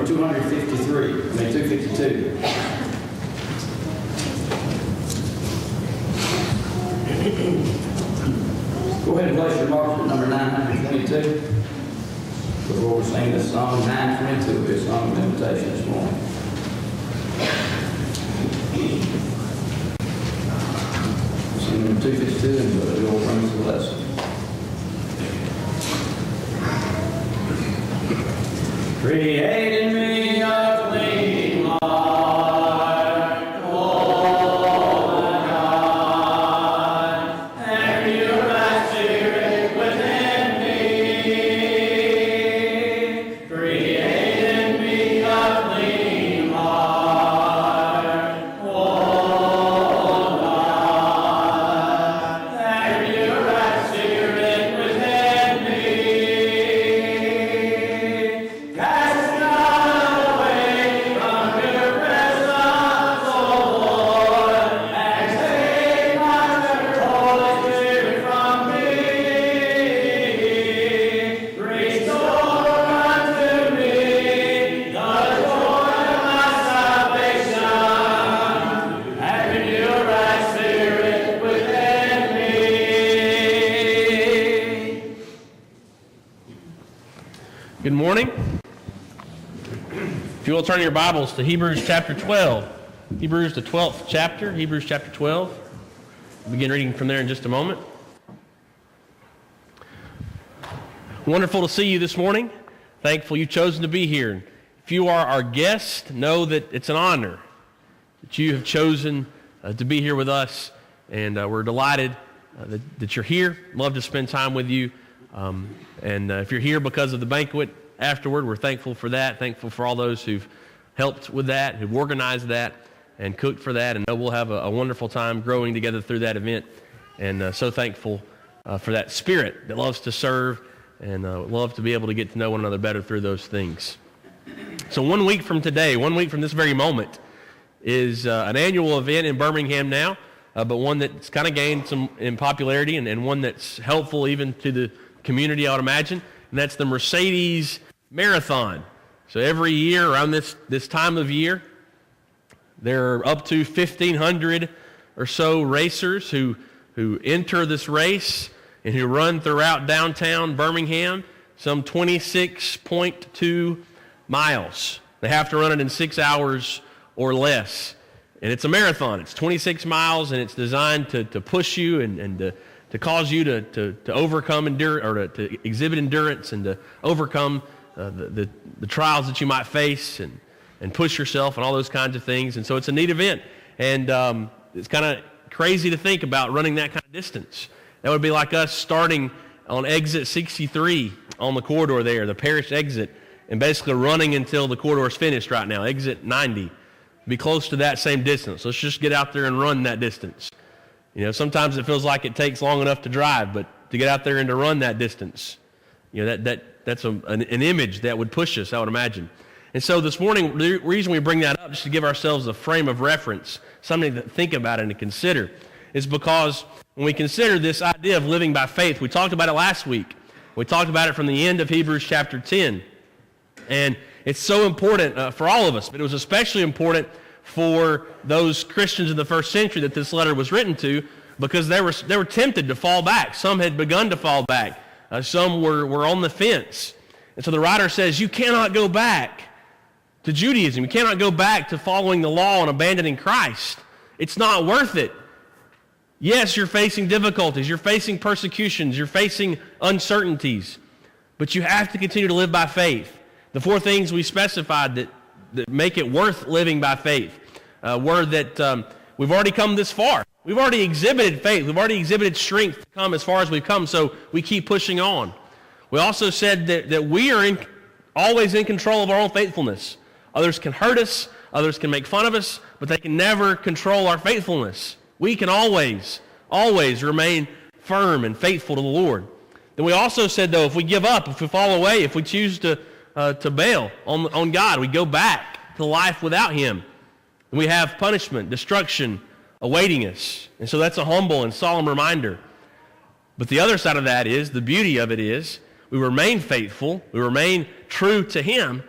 number 252. Go ahead and place your marks at number 922. Before we're singing this song, 922, it's song of invitation this morning. Sing number 252, and the Lord brings the blessing. Create in me a clean heart, O God, and renew my spirit within me. Create in me a clean heart, O God, and renew my spirit within me. Cast not away from your presence, O Lord, and take not your Holy Spirit from me. Restore unto me the joy of my salvation, and renew your right spirit within me. Good morning. If you will turn your Bibles to Hebrews chapter 12. Hebrews, the 12th chapter, Hebrews chapter 12. We'll begin reading from there in just a moment. Wonderful to see you this morning. Thankful you've chosen to be here. If you are our guest, know that it's an honor that you have chosen to be here with us, and we're delighted that you're here. Love to spend time with you. If you're here because of the banquet afterward, we're thankful for that. Thankful for all those who've helped with that, who've organized that, and cooked for that. And know we'll have a wonderful time growing together through that event. And so thankful for that spirit that loves to serve and love to be able to get to know one another better through those things. So 1 week from today, 1 week from this very moment, is an annual event in Birmingham now, but one that's kind of gained some in popularity and one that's helpful even to the community, I would imagine, and that's the Mercedes Marathon. So every year around this time of year, there are up to 1,500 or so racers who enter this race and who run throughout downtown Birmingham, some 26.2 miles. They have to run it in 6 hours or less. And it's a marathon. It's 26 miles, and it's designed to push you and to cause you to overcome endurance, or to exhibit endurance and to overcome the trials that you might face and push yourself and all those kinds of things. And so it's a neat event. And it's kind of crazy to think about running that kind of distance. That would be like us starting on exit 63 on the corridor there, the parish exit, and basically running until the corridor is finished right now, exit 90. Be close to that same distance. Let's just get out there and run that distance. You know, sometimes it feels like it takes long enough to drive, but to get out there and to run that distance, you know, that's an image that would push us, I would imagine. And so this morning, the reason we bring that up, just to give ourselves a frame of reference, something to think about and to consider, is because when we consider this idea of living by faith, we talked about it last week. We talked about it from the end of Hebrews chapter 10. And it's so important for all of us, but it was especially important for those Christians in the first century that this letter was written to, because they were tempted to fall back. Some had begun to fall back. Some were on the fence. And so the writer says, you cannot go back to Judaism. You cannot go back to following the law and abandoning Christ. It's not worth it. Yes, you're facing difficulties. You're facing persecutions. You're facing uncertainties. But you have to continue to live by faith. The four things we specified that make it worth living by faith were that we've already come this far. We've already exhibited faith. We've already exhibited strength to come as far as we've come, so we keep pushing on. We also said that we are always in control of our own faithfulness. Others can hurt us. Others can make fun of us, but they can never control our faithfulness. We can always remain firm and faithful to the Lord. Then we also said, though, if we give up, if we fall away, if we choose to bail on God, we go back to life without Him. And we have punishment, destruction awaiting us. And so that's a humble and solemn reminder. But the other side of that is, the beauty of it is, we remain faithful, we remain true to Him.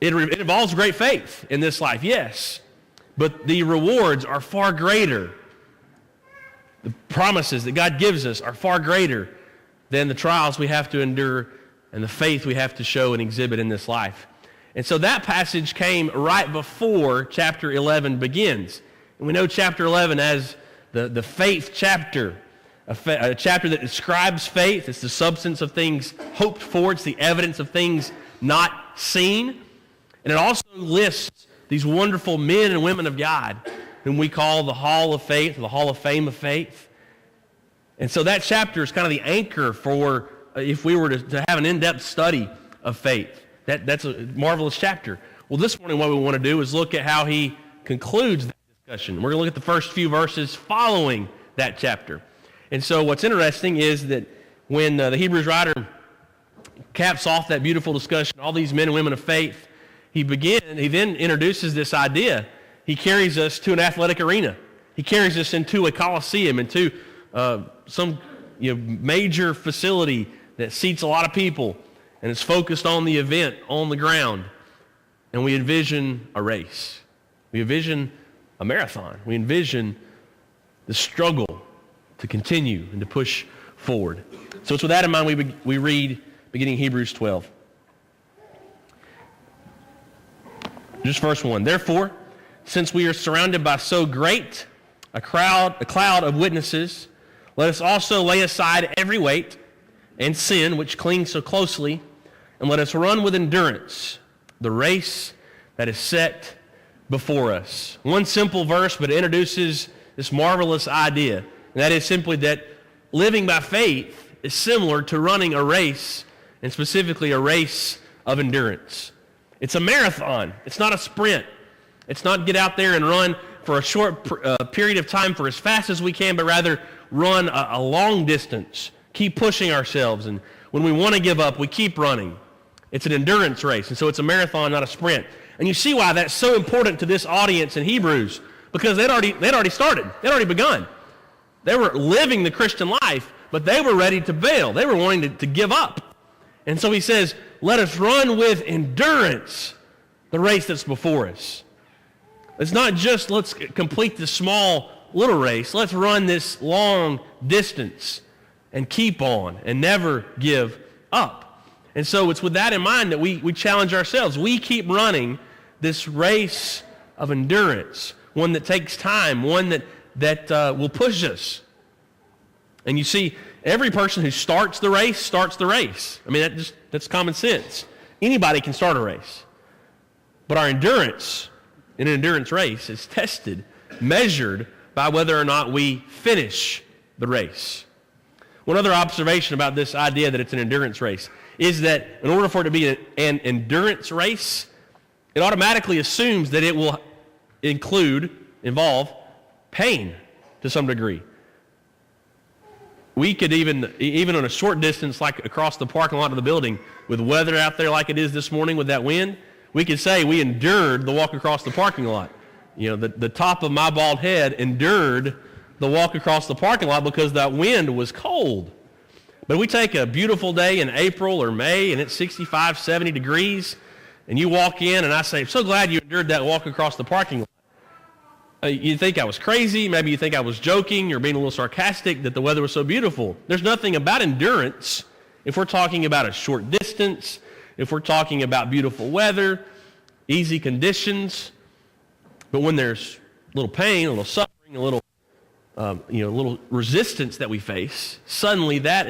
It involves great faith in this life, yes, but the rewards are far greater. The promises that God gives us are far greater than the trials we have to endure and the faith we have to show and exhibit in this life. And so that passage came right before chapter 11 begins. And we know chapter 11 as the faith chapter, a chapter that describes faith. It's the substance of things hoped for. It's the evidence of things not seen. And it also lists these wonderful men and women of God whom we call the Hall of Faith, or the Hall of Fame of Faith. And so that chapter is kind of the anchor for if we were to have an in-depth study of faith. That's a marvelous chapter. Well, this morning what we want to do is look at how he concludes that discussion. We're going to look at the first few verses following that chapter. And so what's interesting is that when the Hebrews writer caps off that beautiful discussion, all these men and women of faith, he then introduces this idea. He carries us to an athletic arena. He carries us into a coliseum, into some major facility that seats a lot of people, and it's focused on the event on the ground. And we envision a race. We envision a marathon. We envision the struggle to continue and to push forward. So it's with that in mind we read beginning Hebrews 12. Just verse 1. Therefore, since we are surrounded by so great a cloud of witnesses, let us also lay aside every weight and sin which clings so closely, and let us run with endurance the race that is set before us. One simple verse, but it introduces this marvelous idea, and that is simply that living by faith is similar to running a race, and specifically a race of endurance. It's a marathon. It's not a sprint. It's not get out there and run for a short period of time for as fast as we can, but rather run a long distance. Keep pushing ourselves, and when we want to give up, we keep running. It's an endurance race, and so it's a marathon, not a sprint. And you see why that's so important to this audience in Hebrews, because they'd already started. They'd already begun. They were living the Christian life, but they were ready to bail. They were wanting to give up. And so he says, let us run with endurance the race that's before us. It's not just let's complete this small little race. Let's run this long distance and keep on and never give up. And so it's with that in mind that we challenge ourselves. We keep running this race of endurance, one that takes time, one that will push us. And you see, every person who starts the race. I mean, that's common sense. Anybody can start a race. But our endurance in an endurance race is tested, measured by whether or not we finish the race. One other observation about this idea that it's an endurance race is that in order for it to be an endurance race, it automatically assumes that it will involve pain to some degree. We could even on a short distance, like across the parking lot of the building, with weather out there like it is this morning with that wind, we could say we endured the walk across the parking lot. The top of my bald head endured the walk across the parking lot because that wind was cold. But we take a beautiful day in April or May and it's 65, 70 degrees, and you walk in and I say, I'm so glad you endured that walk across the parking lot. You think I was crazy, maybe you think I was joking or being a little sarcastic that the weather was so beautiful. There's nothing about endurance if we're talking about a short distance, if we're talking about beautiful weather, easy conditions. But when there's a little pain, a little suffering, a little resistance that we face, suddenly that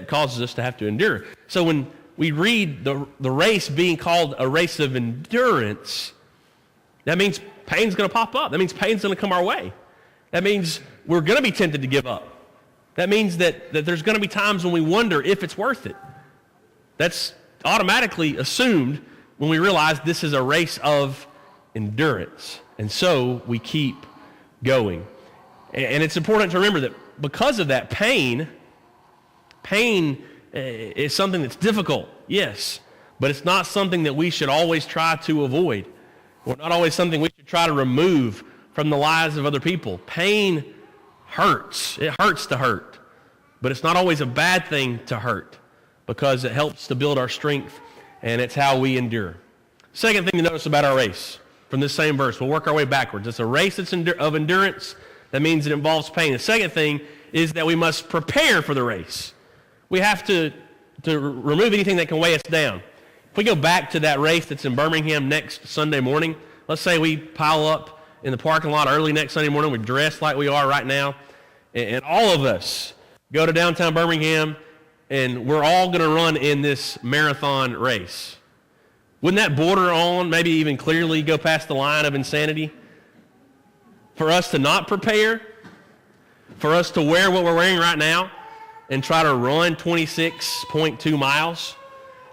causes us to have to endure. So when we read the race being called a race of endurance, that means pain's going to pop up. That means pain's going to come our way. That means we're going to be tempted to give up. That means that there's going to be times when we wonder if it's worth it. That's automatically assumed when we realize this is a race of endurance. And so we keep going. And it's important to remember that because of that, pain is something that's difficult, yes, but it's not something that we should always try to avoid. Or not always something we should try to remove from the lives of other people. Pain hurts. It hurts to hurt. But it's not always a bad thing to hurt because it helps to build our strength and it's how we endure. Second thing to notice about our race from this same verse, we'll work our way backwards. It's a race that's of endurance. That means it involves pain. The second thing is that we must prepare for the race. We have to remove anything that can weigh us down. If we go back to that race that's in Birmingham next Sunday morning, let's say we pile up in the parking lot early next Sunday morning, we're dressed like we are right now, and all of us go to downtown Birmingham, and we're all going to run in this marathon race. Wouldn't that border on, maybe even clearly go past the line of insanity? For us to not prepare, for us to wear what we're wearing right now and try to run 26.2 miles,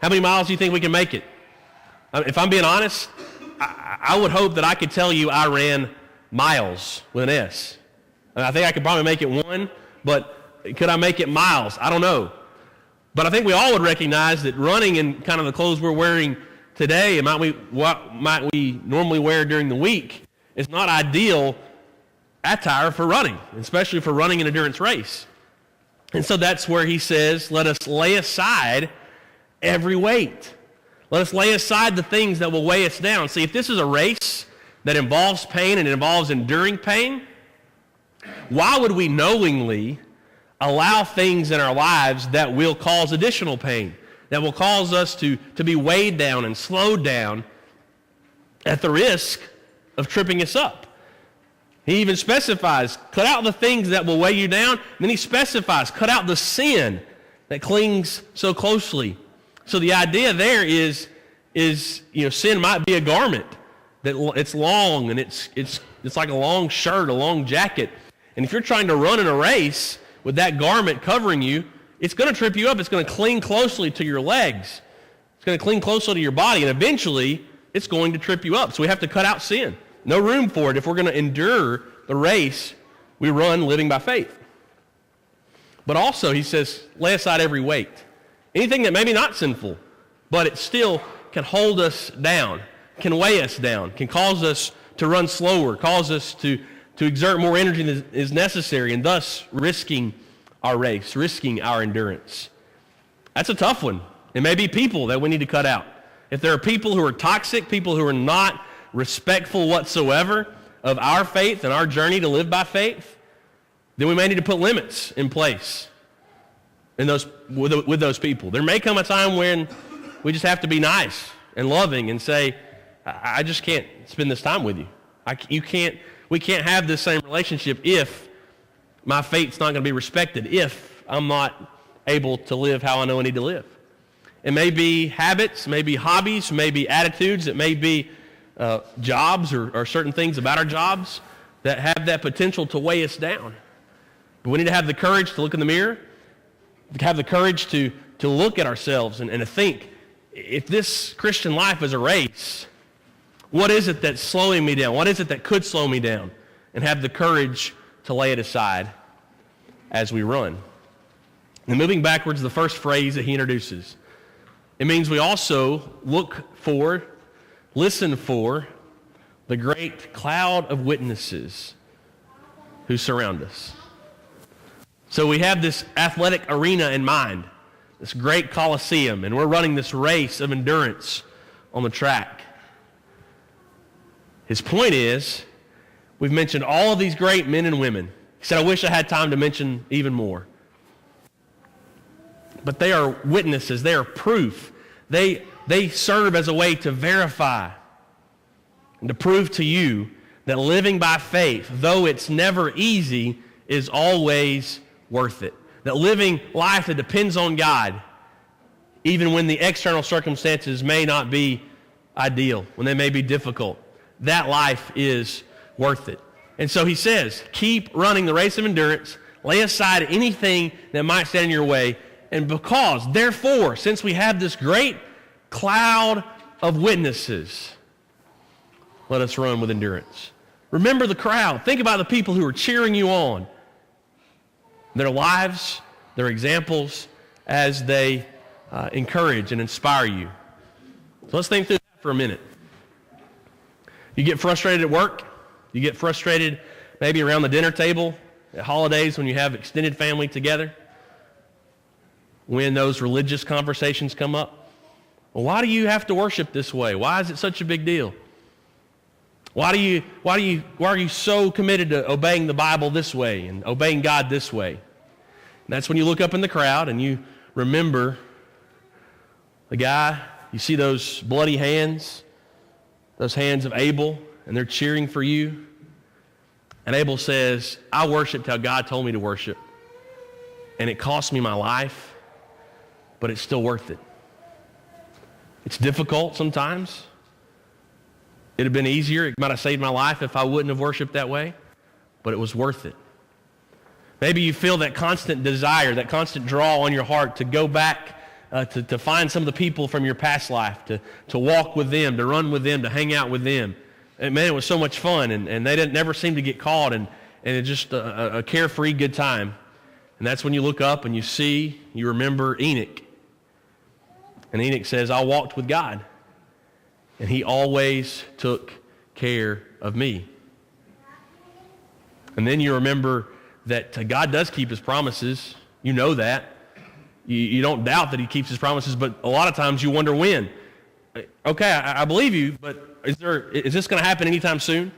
how many miles do you think we can make it? If I'm being honest, I would hope that I could tell you I ran miles with an S. I think I could probably make it one, but could I make it miles? I don't know. But I think we all would recognize that running in kind of the clothes we're wearing today and what might we normally wear during the week is not ideal attire for running, especially for running an endurance race. And so that's where he says, let us lay aside every weight. Let us lay aside the things that will weigh us down. See, if this is a race that involves pain and it involves enduring pain, why would we knowingly allow things in our lives that will cause additional pain, that will cause us to be weighed down and slowed down at the risk of tripping us up? He even specifies, cut out the things that will weigh you down. And then he specifies, cut out the sin that clings so closely. So the idea there is sin might be a garment that it's long and it's like a long shirt, a long jacket. And if you're trying to run in a race with that garment covering you, it's going to trip you up. It's going to cling closely to your legs. It's going to cling closely to your body, and eventually it's going to trip you up. So we have to cut out sin. No room for it if we're going to endure the race we run living by faith. But also, he says, lay aside every weight. Anything that may be not sinful, but it still can hold us down, can weigh us down, can cause us to run slower, cause us to exert more energy than is necessary, and thus risking our race, risking our endurance. That's a tough one. It may be people that we need to cut out. If there are people who are toxic, people who are not respectful whatsoever of our faith and our journey to live by faith, then we may need to put limits in place with those people. There may come a time when we just have to be nice and loving and say, I just can't spend this time with you. We can't have this same relationship if my faith's not going to be respected, if I'm not able to live how I know I need to live. It may be habits, may be hobbies, may be attitudes, it may be jobs or certain things about our jobs that have that potential to weigh us down. But we need to have the courage to look in the mirror, to have the courage to look at ourselves and to think, if this Christian life is a race, what is it that's slowing me down? What is it that could slow me down? And have the courage to lay it aside as we run. And moving backwards, the first phrase that he introduces, it means we also listen for the great cloud of witnesses who surround us. So we have this athletic arena in mind, this great coliseum, and we're running this race of endurance on the track. His point is, we've mentioned all of these great men and women. He said, I wish I had time to mention even more. But they are witnesses. They are proof. They serve as a way to verify and to prove to you that living by faith, though it's never easy, is always worth it. That living life that depends on God, even when the external circumstances may not be ideal, when they may be difficult, that life is worth it. And so he says, keep running the race of endurance, lay aside anything that might stand in your way, and therefore, since we have this great cloud of witnesses, let us run with endurance. Remember the crowd. Think about the people who are cheering you on. Their lives, their examples, as they encourage and inspire you. So let's think through that for a minute. You get frustrated at work. You get frustrated maybe around the dinner table at holidays when you have extended family together. When those religious conversations come up. Well, why do you have to worship this way? Why is it such a big deal? Why are you so committed to obeying the Bible this way and obeying God this way? And that's when you look up in the crowd and you remember the guy, you see those bloody hands, those hands of Abel, and they're cheering for you. And Abel says, I worshiped how God told me to worship, and it cost me my life, but it's still worth it. It's difficult sometimes. It'd have been easier. It might have saved my life if I wouldn't have worshiped that way, but it was worth it. Maybe you feel that constant desire, that constant draw on your heart to go back, to find some of the people from your past life, to walk with them, to run with them, to hang out with them. And man, it was so much fun, and they didn't never seem to get caught, and it's just a carefree good time. And that's when you look up and you remember Enoch. And Enoch says, I walked with God, and he always took care of me. And then you remember that God does keep his promises. You know that. You don't doubt that he keeps his promises, but a lot of times you wonder when. Okay, I believe you, but is this going to happen anytime soon?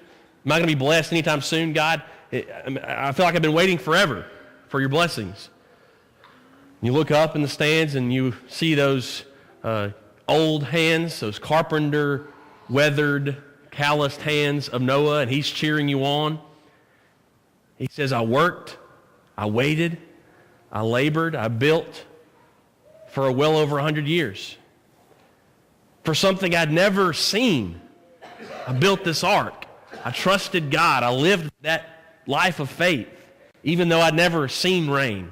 Am I going to be blessed anytime soon, God? I feel like I've been waiting forever for your blessings. You look up in the stands and you see those old hands, those carpenter, weathered, calloused hands of Noah, and he's cheering you on. He says, I worked, I waited, I labored, I built for well over 100 years. For something I'd never seen, I built this ark. I trusted God. I lived that life of faith, even though I'd never seen rain.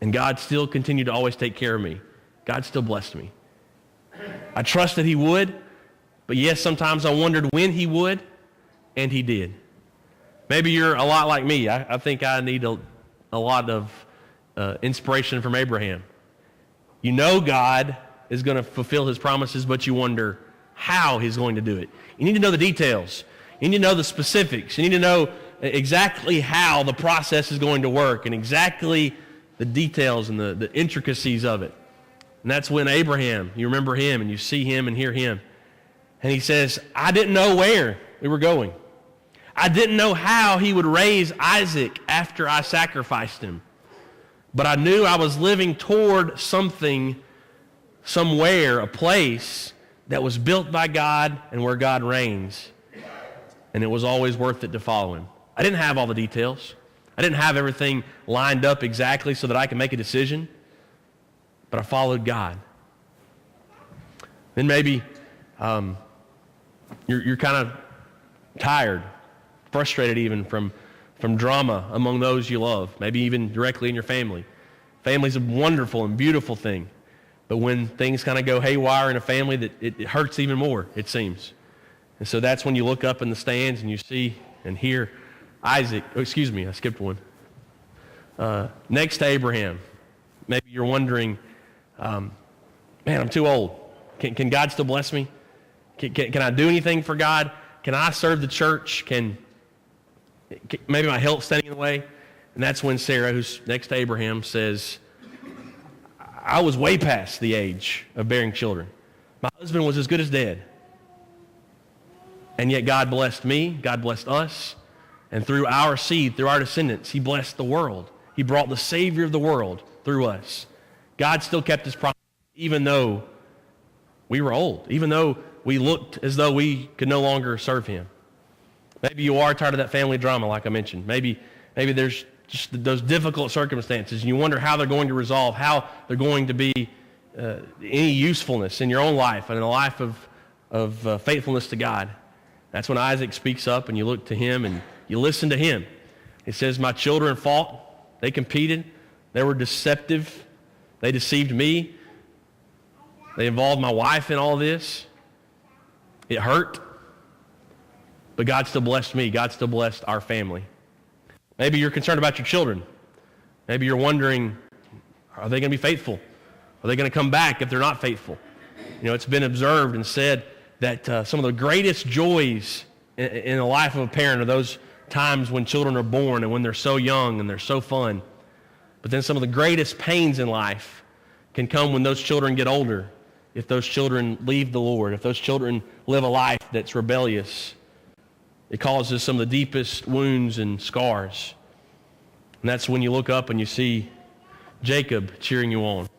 And God still continued to always take care of me. God still blessed me. I trusted he would, but yes, sometimes I wondered when he would, and he did. Maybe you're a lot like me. I think I need a lot of inspiration from Abraham. You know God is going to fulfill his promises, but you wonder how he's going to do it. You need to know the details. You need to know the specifics. You need to know exactly how the process is going to work and exactly the details and the intricacies of it. And that's when Abraham, you remember him and you see him and hear him. And he says, I didn't know where we were going. I didn't know how he would raise Isaac after I sacrificed him. But I knew I was living toward something, somewhere, a place that was built by God and where God reigns. And it was always worth it to follow him. I didn't have all the details. I didn't have everything lined up exactly so that I could make a decision. But I followed God. Then maybe you're kind of tired, frustrated even from drama among those you love, maybe even directly in your family. Family's a wonderful and beautiful thing. But when things kind of go haywire in a family, that it hurts even more, it seems. And so that's when you look up in the stands and you see and hear Isaac. Oh, excuse me, I skipped one. Next to Abraham. Maybe you're wondering, man, I'm too old. Can God still bless me? Can I do anything for God? Can I serve the church? Can maybe my health standing in the way? And that's when Sarah, who's next to Abraham, says, I was way past the age of bearing children. My husband was as good as dead. And yet God blessed me, God blessed us, and through our seed, through our descendants, he blessed the world. He brought the Savior of the world through us. God still kept his promise, even though we were old, even though we looked as though we could no longer serve him. Maybe you are tired of that family drama, like I mentioned. Maybe there's just those difficult circumstances, and you wonder how they're going to resolve, how they're going to be any usefulness in your own life and in the life of faithfulness to God. That's when Isaac speaks up, and you look to him, and you listen to him. He says, my children fought. They competed. They were deceptive. They deceived me. They involved my wife in all this. It hurt. But God still blessed me. God still blessed our family. Maybe you're concerned about your children. Maybe you're wondering, are they going to be faithful? Are they going to come back if they're not faithful? You know, it's been observed and said that some of the greatest joys in the life of a parent are those times when children are born and when they're so young and they're so fun. But then some of the greatest pains in life can come when those children get older, if those children leave the Lord, if those children live a life that's rebellious. It causes some of the deepest wounds and scars. And that's when you look up and you see Jacob cheering you on.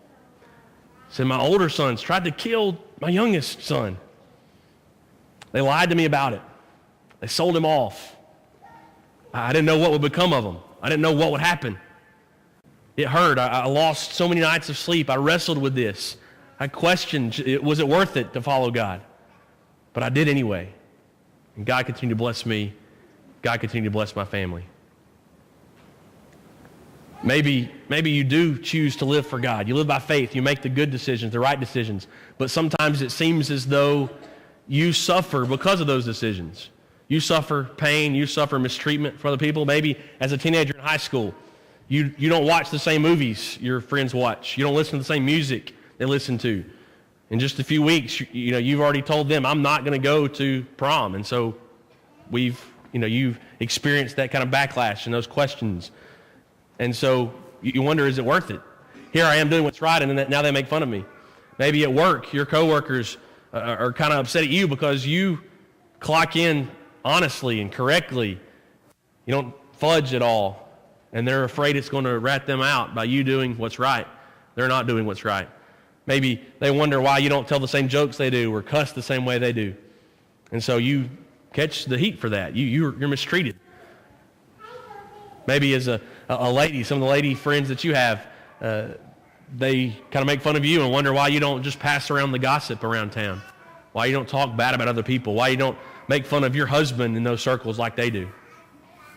Said, my older sons tried to kill my youngest son. They lied to me about it. They sold him off. I didn't know what would become of him. I didn't know what would happen. It hurt. I lost so many nights of sleep. I wrestled with this. I questioned, was it worth it to follow God? But I did anyway. And God continued to bless me. God continued to bless my family. Maybe you do choose to live for God. You live by faith. You make the good decisions, the right decisions. But sometimes it seems as though you suffer because of those decisions. You suffer pain. You suffer mistreatment from other people. Maybe as a teenager in high school, you don't watch the same movies your friends watch. You don't listen to the same music they listen to. In just a few weeks, you've already told them, I'm not going to go to prom. And so you've experienced that kind of backlash and those questions. And so you wonder, is it worth it? Here I am doing what's right, and now they make fun of me. Maybe at work, your coworkers are kind of upset at you because you clock in honestly and correctly. You don't fudge at all. And they're afraid it's going to rat them out by you doing what's right. They're not doing what's right. Maybe they wonder why you don't tell the same jokes they do or cuss the same way they do. And so you catch the heat for that. You're mistreated. Maybe as a lady, some of the lady friends that you have, they kind of make fun of you and wonder why you don't just pass around the gossip around town, why you don't talk bad about other people, why you don't make fun of your husband in those circles like they do.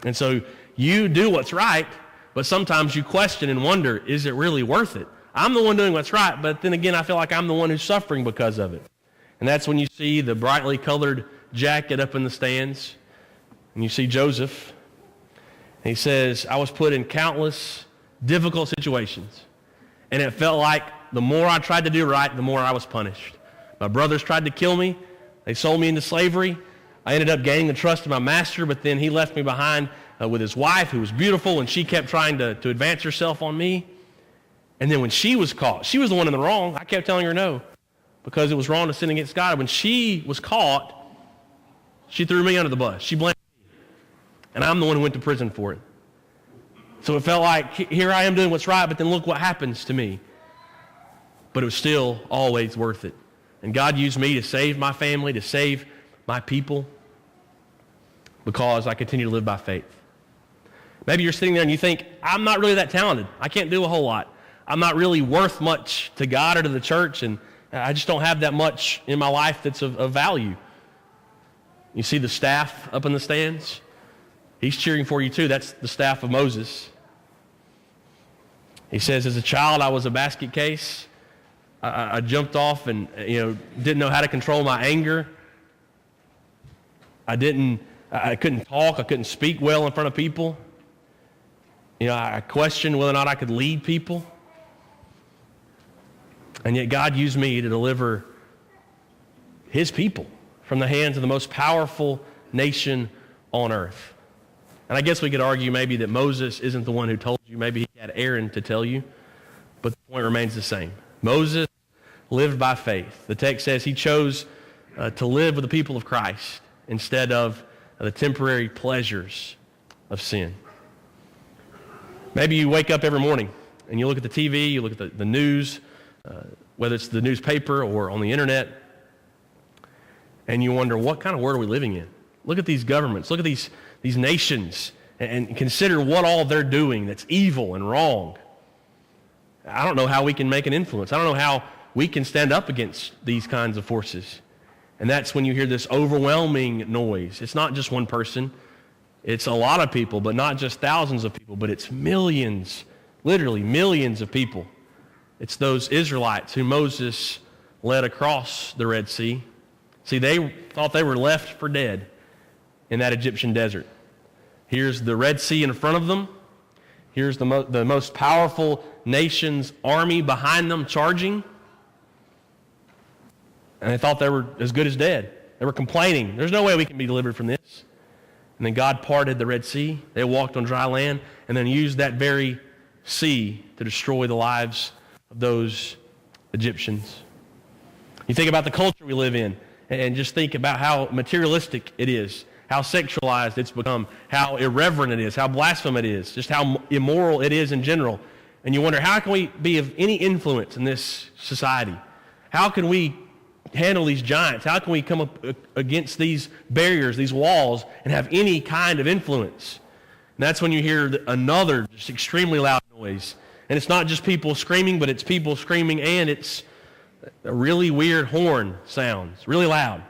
And so you do what's right, but sometimes you question and wonder, is it really worth it? I'm the one doing what's right, but then again, I feel like I'm the one who's suffering because of it. And that's when you see the brightly colored jacket up in the stands, and you see Joseph. And he says, I was put in countless difficult situations, and it felt like the more I tried to do right, the more I was punished. My brothers tried to kill me. They sold me into slavery. I ended up gaining the trust of my master, but then he left me behind with his wife, who was beautiful, and she kept trying to advance herself on me. And then when she was caught, she was the one in the wrong. I kept telling her no, because it was wrong to sin against God. When she was caught, she threw me under the bus. She blamed me. And I'm the one who went to prison for it. So it felt like, here I am doing what's right, but then look what happens to me. But it was still always worth it. And God used me to save my family, to save my people, because I continue to live by faith. Maybe you're sitting there and you think, I'm not really that talented. I can't do a whole lot. I'm not really worth much to God or to the church, and I just don't have that much in my life that's of value. You see the staff up in the stands? He's cheering for you too. That's the staff of Moses. He says, as a child, I was a basket case. I jumped off and didn't know how to control my anger. I couldn't talk. I couldn't speak well in front of people. I questioned whether or not I could lead people. And yet God used me to deliver his people from the hands of the most powerful nation on earth. And I guess we could argue maybe that Moses isn't the one who told you. Maybe he had Aaron to tell you. But the point remains the same. Moses lived by faith. The text says he chose to live with the people of Christ instead of the temporary pleasures of sin. Maybe you wake up every morning and you look at the TV, you look at the news, whether it's the newspaper or on the internet, and you wonder, what kind of world are we living in? Look at these governments. Look at these nations and consider what all they're doing that's evil and wrong. I don't know how we can make an influence. I don't know how we can stand up against these kinds of forces. And that's when you hear this overwhelming noise. It's not just one person. It's a lot of people, but not just thousands of people, but it's millions, literally millions of people. It's those Israelites who Moses led across the Red Sea. See, they thought they were left for dead in that Egyptian desert. Here's the Red Sea in front of them. Here's the most powerful nation's army behind them charging. And they thought they were as good as dead. They were complaining. There's no way we can be delivered from this. And then God parted the Red Sea. They walked on dry land and then used that very sea to destroy the lives of those Egyptians. You think about the culture we live in and just think about how materialistic it is, how sexualized it's become, how irreverent it is, how blasphemous it is, just how immoral it is in general. And you wonder, how can we be of any influence in this society? How can we handle these giants? How can we come up against these barriers, these walls, and have any kind of influence? And that's when you hear another just extremely loud noise. And it's not just people screaming, but it's people screaming, and it's a really weird horn sounds, really loud.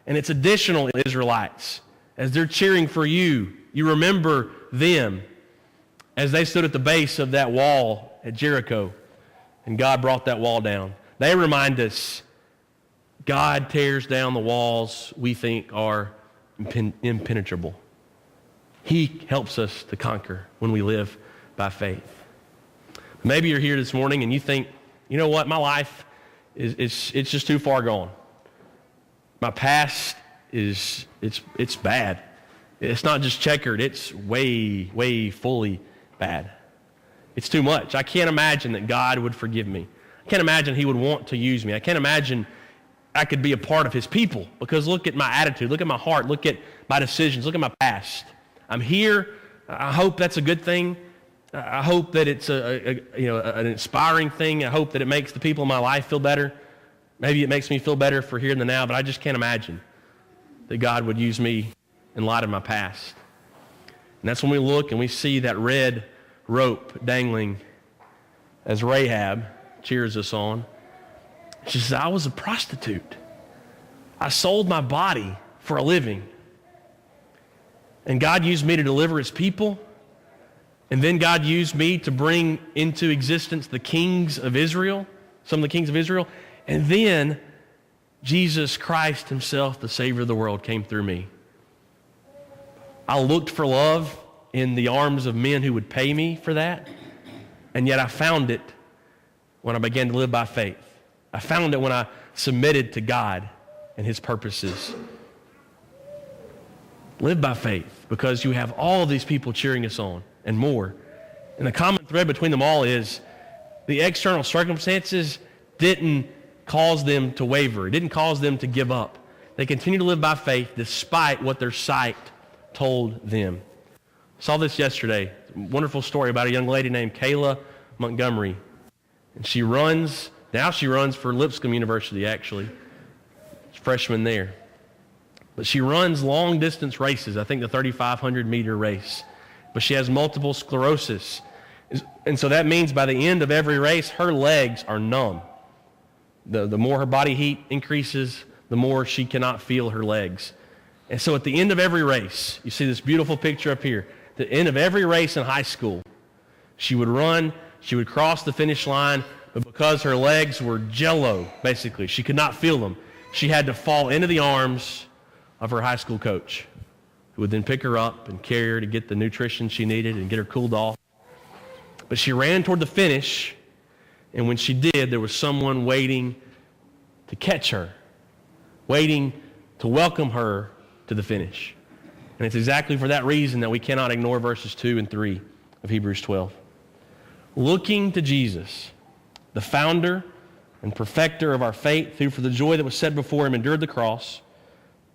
And it's additional Israelites. As they're cheering for you, you remember them as they stood at the base of that wall at Jericho, and God brought that wall down. They remind us God tears down the walls we think are impenetrable. He helps us to conquer when we live by faith. Maybe you're here this morning and you think, you know what, my life it's just too far gone. My past it's bad. It's not just checkered, it's way fully bad. It's too much. I can't imagine that God would forgive me. I can't imagine he would want to use me. I can't imagine I could be a part of his people, because look at my attitude, look at my heart, look at my decisions, look at my past. I'm here. I hope that's a good thing. I hope that it's an inspiring thing. I hope that it makes the people in my life feel better. Maybe it makes me feel better for here and the now, but I just can't imagine that God would use me in light of my past. And that's when we look and we see that red rope dangling as Rahab cheers us on. She says, I was a prostitute. I sold my body for a living. And God used me to deliver his people. And then God used me to bring into existence the kings of Israel, some of the kings of Israel. And then Jesus Christ himself, the Savior of the world, came through me. I looked for love in the arms of men who would pay me for that. And yet I found it when I began to live by faith. I found it when I submitted to God and his purposes. Live by faith, because you have all of these people cheering us on and more. And the common thread between them all is the external circumstances didn't cause them to waver. It didn't cause them to give up. They continue to live by faith despite what their sight told them. I saw this yesterday. A wonderful story about a young lady named Kayla Montgomery. And she runs for Lipscomb University, actually. She's a freshman there. But she runs long-distance races, I think the 3,500-meter race. But she has multiple sclerosis. And so that means by the end of every race, her legs are numb. The more her body heat increases, the more she cannot feel her legs. And so at the end of every race, you see this beautiful picture up here. At the end of every race in high school, she would run, she would cross the finish line, but because her legs were jello, basically, she could not feel them, she had to fall into the arms of her high school coach, who would then pick her up and carry her to get the nutrition she needed and get her cooled off. But she ran toward the finish, and when she did, there was someone waiting to catch her, waiting to welcome her to the finish. And it's exactly for that reason that we cannot ignore verses 2 and 3 of Hebrews 12. Looking to Jesus, the founder and perfecter of our faith, who for the joy that was set before him endured the cross,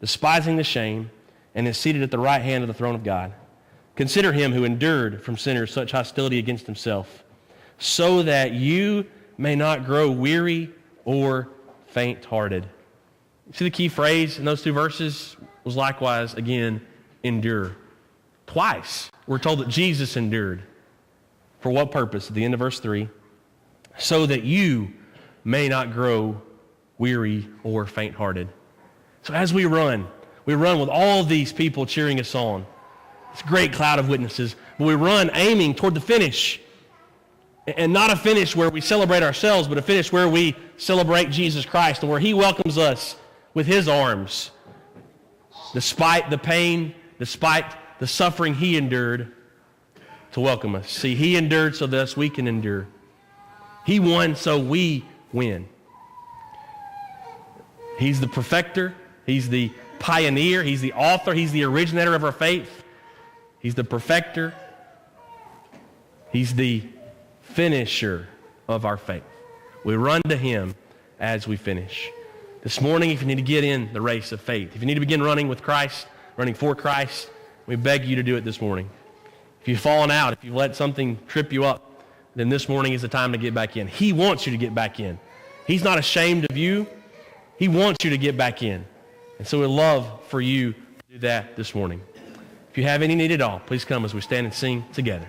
despising the shame, and is seated at the right hand of the throne of God. Consider him who endured from sinners such hostility against himself, so that you may not grow weary or faint-hearted. See the key phrase in those two verses was likewise, again, endure. Twice we're told that Jesus endured. For what purpose? At the end of verse 3, so that you may not grow weary or faint-hearted. So as we run with all these people cheering us on. It's a great cloud of witnesses. But we run aiming toward the finish. And not a finish where we celebrate ourselves, but a finish where we celebrate Jesus Christ and where he welcomes us with his arms. Despite the pain, despite the suffering he endured to welcome us. See, he endured so thus we can endure. He won so we win. He's the perfecter. He's the pioneer. He's the author. He's the originator of our faith. He's the perfecter. He's the finisher of our faith. We run to him as we finish. This morning, if you need to get in the race of faith, if you need to begin running with Christ, running for Christ, we beg you to do it this morning. If you've fallen out, if you've let something trip you up, then this morning is the time to get back in. He wants you to get back in. He's not ashamed of you. He wants you to get back in. And so we'd love for you to do that this morning. If you have any need at all, please come as we stand and sing together.